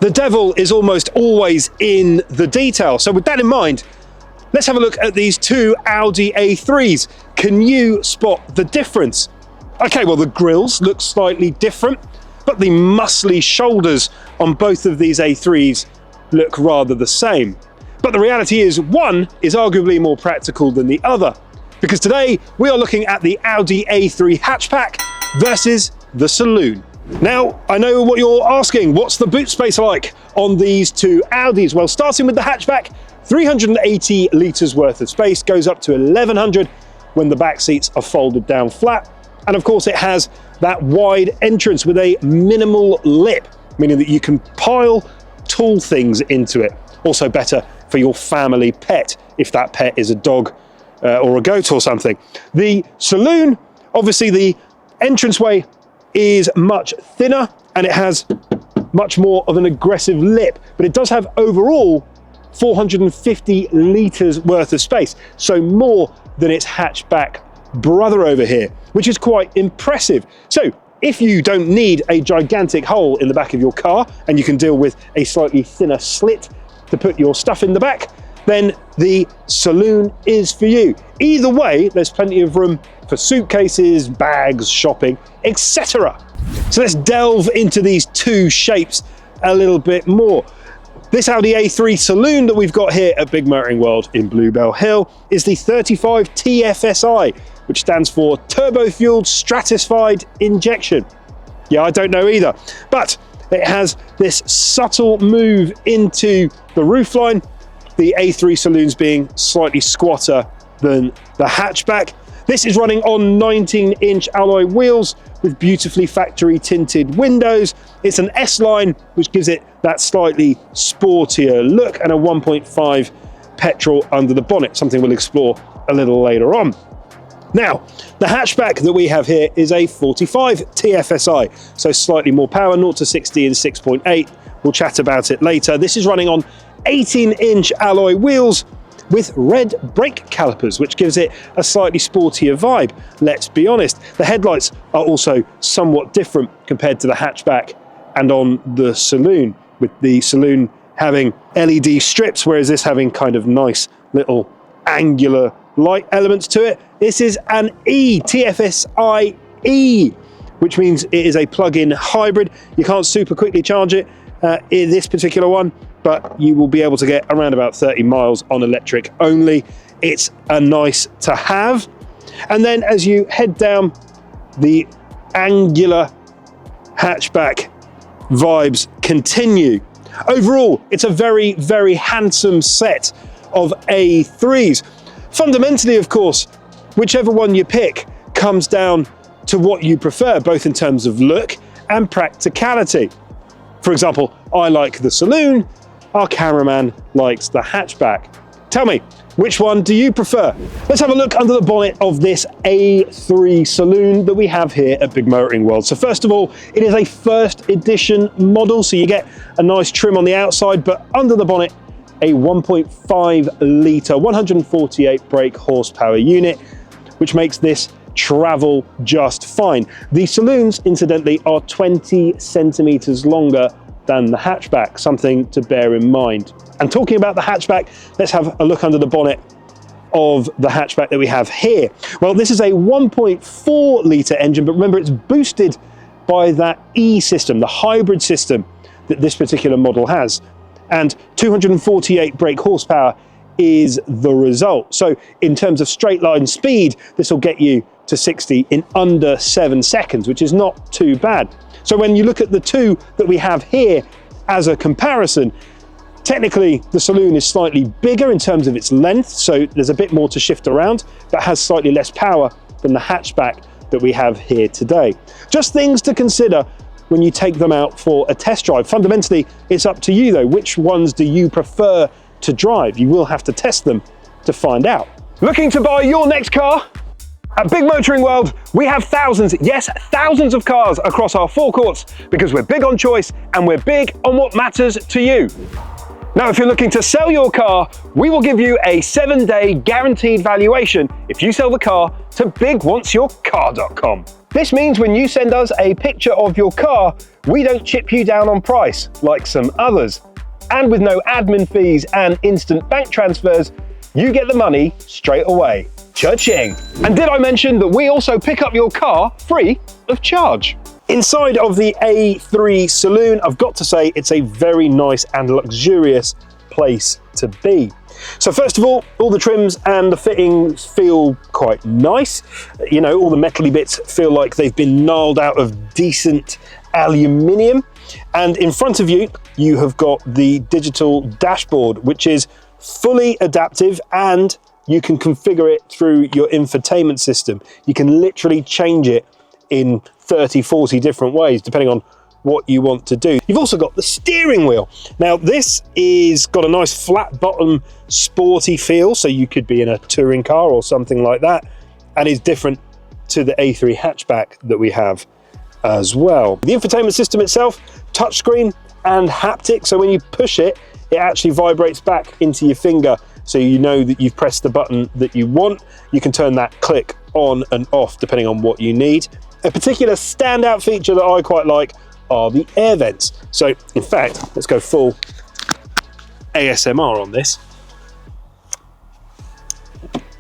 the devil is almost always in the detail. So with that in mind, let's have a look at these two Audi A3s. Can you spot the difference? Okay, well, the grills look slightly different, but the muscly shoulders on both of these A3s look rather the same. But the reality is one is arguably more practical than the other, because today we are looking at the Audi A3 hatchback versus the Saloon. Now, I know what you're asking, what's the boot space like on these two Audis? Well, starting with the hatchback, 380 litres worth of space, goes up to 1100 when the back seats are folded down flat. And of course it has that wide entrance with a minimal lip, meaning that you can pile tall things into it. Also better for your family pet, if that pet is a dog or a goat or something. The Saloon, obviously the entranceway is much thinner and it has much more of an aggressive lip, but it does have overall 450 litres worth of space, so more than its hatchback brother over here, which is quite impressive. So if you don't need a gigantic hole in the back of your car and you can deal with a slightly thinner slit to put your stuff in the back, then the Saloon is for you. Either way, there's plenty of room for suitcases, bags, shopping, etc. So let's delve into these two shapes a little bit more. This Audi A3 Saloon that we've got here at Big Motoring World in Bluebell Hill is the 35 TFSI, which stands for Turbo-Fueled Stratified Injection. Yeah, I don't know either, but it has this subtle move into the roofline, the A3 Saloons being slightly squatter than the hatchback. This is running on 19-inch alloy wheels with beautifully factory tinted windows. It's an S-line, which gives it that slightly sportier look, and a 1.5 petrol under the bonnet, something we'll explore a little later on. Now, the hatchback that we have here is a 45 TFSI, so slightly more power, 0 to 60 in 6.8. We'll chat about it later. This is running on 18-inch alloy wheels with red brake calipers, which gives it a slightly sportier vibe. Let's be honest, the headlights are also somewhat different compared to the hatchback and on the Saloon, with the Saloon having LED strips, whereas this having kind of nice little angular light elements to it. This is an TFSI E, which means it is a plug-in hybrid. You can't super quickly charge it in this particular one, but you will be able to get around about 30 miles on electric only. It's a nice to have. And then as you head down, the angular hatchback vibes continue. Overall, it's a very, very handsome set of A3s. Fundamentally, of course, whichever one you pick comes down to what you prefer, both in terms of look and practicality. For example, I like the Saloon, our cameraman likes the hatchback. Tell me, which one do you prefer? Let's have a look under the bonnet of this A3 Saloon that we have here at Big Motoring World. So first of all, it is a first edition model, so you get a nice trim on the outside, but under the bonnet, a 1.5 litre, 148 brake horsepower unit, which makes this travel just fine. The Saloons, incidentally, are 20 centimetres longer than the hatchback, something to bear in mind. And talking about the hatchback, let's have a look under the bonnet of the hatchback that we have here. Well, this is a 1.4 litre engine, but remember it's boosted by that E system, the hybrid system that this particular model has. And 248 brake horsepower is the result. So in terms of straight line speed, this will get you to 60 in under 7 seconds, which is not too bad. So when you look at the two that we have here as a comparison, technically the Saloon is slightly bigger in terms of its length, so there's a bit more to shift around, but has slightly less power than the hatchback that we have here today. Just things to consider when you take them out for a test drive. Fundamentally, it's up to you though. Which ones do you prefer to drive? You will have to test them to find out. Looking to buy your next car? At Big Motoring World, we have thousands, yes, thousands of cars across our forecourts because we're big on choice and we're big on what matters to you. Now, if you're looking to sell your car, we will give you a 7-day guaranteed valuation if you sell the car to bigwantsyourcar.com. This means when you send us a picture of your car, we don't chip you down on price like some others. And with no admin fees and instant bank transfers, you get the money straight away. Cha-ching! And did I mention that we also pick up your car free of charge? Inside of the A3 Saloon, I've got to say it's a very nice and luxurious place to be. So first of all the trims and the fittings feel quite nice. You know, all the metally bits feel like they've been gnarled out of decent aluminium. And in front of you, you have got the digital dashboard, which is fully adaptive, and you can configure it through your infotainment system. You can literally change it in 30, 40 different ways, depending on what you want to do. You've also got the steering wheel. Now, this is got a nice flat bottom, sporty feel, so you could be in a touring car or something like that, and is different to the A3 hatchback that we have as well. The infotainment system itself, touchscreen and haptic, so when you push it, it actually vibrates back into your finger, so you know that you've pressed the button that you want. You can turn that click on and off depending on what you need. A particular standout feature that I quite like are the air vents. So in fact, let's go full ASMR on this.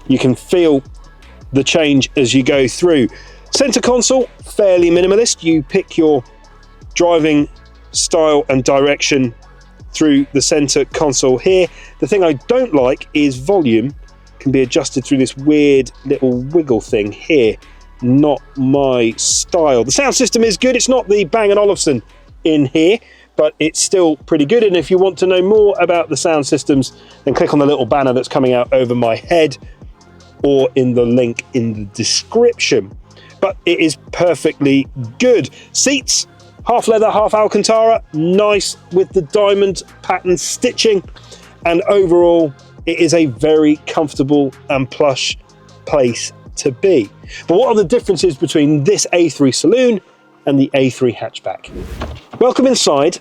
You can feel the change as you go through. Center console, fairly minimalist. You pick your driving style and direction through the center console here. The thing I don't like is volume can be adjusted through this weird little wiggle thing here. Not my style. The sound system is good. It's not the Bang & Olufsen in here, but it's still pretty good. And if you want to know more about the sound systems, then click on the little banner that's coming out over my head or in the link in the description. But it is perfectly good. Seats, half leather, half Alcantara, nice with the diamond pattern stitching. And overall, it is a very comfortable and plush place to be. But what are the differences between this A3 Saloon and the A3 hatchback? Welcome inside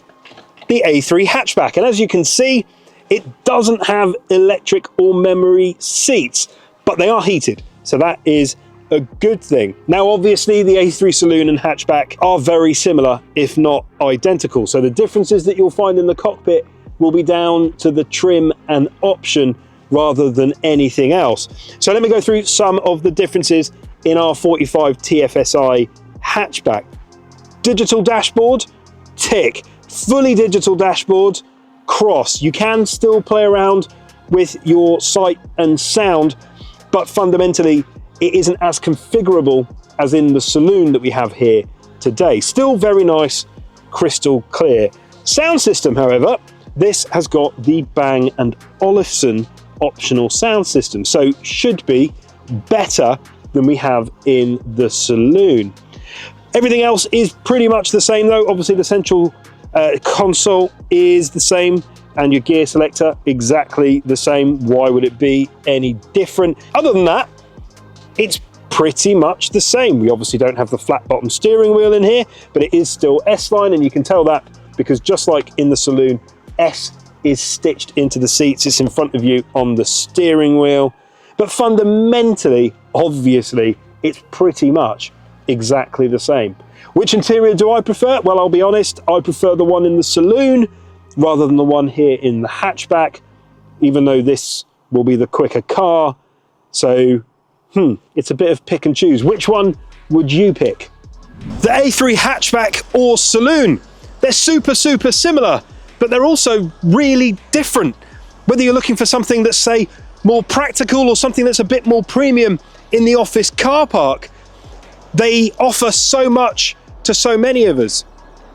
the A3 hatchback, and as you can see, it doesn't have electric or memory seats, but they are heated, so that is a good thing. Now obviously the A3 Saloon and hatchback are very similar, if not identical, so the differences that you'll find in the cockpit will be down to the trim and option rather than anything else. So let me go through some of the differences in our 45 TFSI hatchback. Digital dashboard, tick. Fully digital dashboard, cross. You can still play around with your sight and sound, but fundamentally it isn't as configurable as in the Saloon that we have here today. Still very nice, crystal clear. Sound system, however, this has got the Bang & Olufsen optional sound system, so should be better than we have in the Saloon. Everything else is pretty much the same though. Obviously the central console is the same and your gear selector exactly the same. Why would it be any different? Other than that, it's pretty much the same. We obviously don't have the flat bottom steering wheel in here, but it is still S-line, and you can tell that because just like in the Saloon, S is stitched into the seats. It's in front of you on the steering wheel. But fundamentally, obviously, it's pretty much exactly the same. Which interior do I prefer? Well, I'll be honest, I prefer the one in the Saloon rather than the one here in the hatchback, even though this will be the quicker car. So, it's a bit of pick and choose. Which one would you pick? The A3 hatchback or Saloon? They're super similar, but they're also really different. Whether you're looking for something that's, say, more practical or something that's a bit more premium in the office car park, they offer so much to so many of us.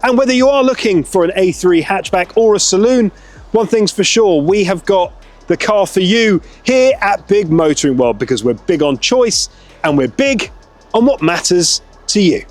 And whether you are looking for an A3 hatchback or a Saloon, one thing's for sure, we have got the car for you here at Big Motoring World, because we're big on choice and we're big on what matters to you.